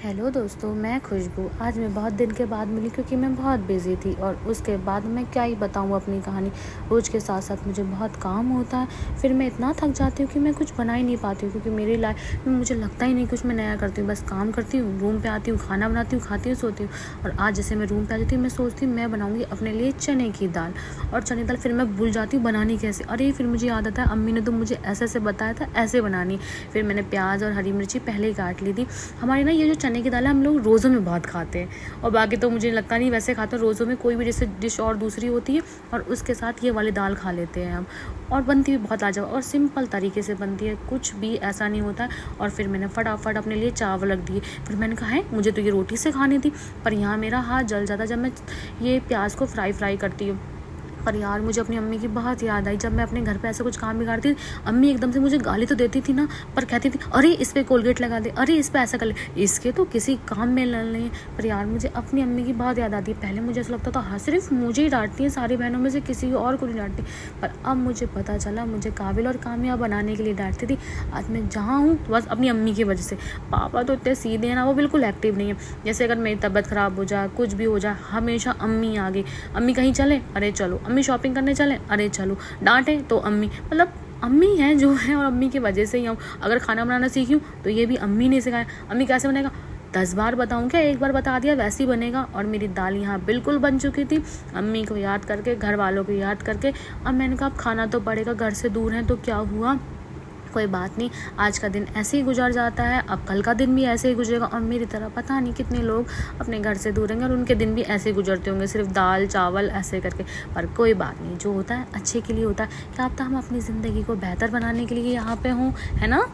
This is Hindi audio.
हेलो दोस्तों, मैं खुशबू। आज मैं बहुत दिन के बाद मिली क्योंकि मैं बहुत बिज़ी थी और उसके बाद मैं क्या ही बताऊँ अपनी कहानी। रोज़ के साथ साथ मुझे बहुत काम होता है, फिर मैं इतना थक जाती हूँ कि मैं कुछ बना ही नहीं पाती हूँ क्योंकि मेरी लाइफ में मुझे लगता ही नहीं कुछ मैं नया करती हूँ। बस काम करती हूँ, रूम पे आती हूँ, खाना बनाती हूँ, खाती हूँ, सोती हूँ। और आज जैसे मैं रूम पे आ जाती हूँ, मैं सोचती हूँ मैं बनाऊँगी अपने लिए चने की दाल। और चने की दाल फिर मैं भूल जाती हूँ बनानी कैसे। अरे फिर मुझे याद आता है अम्मी ने तो मुझे ऐसे ऐसे बताया था, ऐसे बनानी। फिर मैंने प्याज और हरी मिर्ची पहले ही काट ली थी। हमारे ना ये जो चने की दाल है हम लोग रोज़ों में बहुत खाते हैं और बाकी तो मुझे लगता नहीं वैसे खाते हैं। रोज़ों में कोई भी जैसे डिश और दूसरी होती है और उसके साथ ये वाली दाल खा लेते हैं हम। और बनती भी बहुत लाजवाब और सिंपल तरीके से बनती है, कुछ भी ऐसा नहीं होता है। और फिर मैंने फटाफट अपने लिए चावल रख दिए। फिर मैंने कहा है मुझे तो ये रोटी से खानी थी, पर यहाँ मेरा हाथ जल जाता जब मैं ये प्याज को फ्राई करती हूँ। पर यार मुझे अपनी अम्मी की बहुत याद आई। जब मैं अपने घर पे ऐसा कुछ काम बिगाड़ती अम्मी एकदम से मुझे गाली तो देती थी ना, पर कहती थी अरे इस पे कोलगेट लगा दे, अरे इस पे ऐसा कर ले, इसके तो किसी काम में लड़ नहीं। पर यार मुझे अपनी अम्मी की बहुत याद आती है। पहले मुझे ऐसा लगता था हाँ सिर्फ मुझे ही डांटती है, सारी बहनों में से किसी और को नहीं डांटती। पर अब मुझे पता चला मुझे काबिल और कामयाब बनाने के लिए डांटती थी। आज मैं जहाँ हूँ तो बस अपनी अम्मी की वजह से। पापा तो इतने सीधे हैं ना, वो बिल्कुल एक्टिव नहीं है। जैसे अगर मेरी तबीयत ख़राब हो जाए, कुछ भी हो जाए, हमेशा अम्मी आ गई। अम्मी कहीं चले, अरे चलो। अम्मी शॉपिंग करने चले, अरे चलो। डांटे तो अम्मी, मतलब अम्मी है जो है और अम्मी की वजह से ही हूँ। अगर खाना बनाना सीखी हूँ तो ये भी अम्मी ने सिखाया। अम्मी कैसे बनेगा 10 बार बताऊँ क्या, एक बार बता दिया वैसे ही बनेगा। और मेरी दाल यहाँ बिल्कुल बन चुकी थी। अम्मी को याद करके, घर वालों को याद करके। अब मैंने कहा अब खाना तो पड़ेगा, घर से दूर है तो क्या हुआ, कोई बात नहीं। आज का दिन ऐसे ही गुजर जाता है, अब कल का दिन भी ऐसे ही गुजरेगा। और मेरी तरह पता नहीं कितने लोग अपने घर से दूर रहेंगे और उनके दिन भी ऐसे ही गुजरते होंगे, सिर्फ दाल चावल ऐसे करके। पर कोई बात नहीं, जो होता है अच्छे के लिए होता है। क्या पता हम अपनी ज़िंदगी को बेहतर बनाने के लिए यहाँ पे हों, है ना।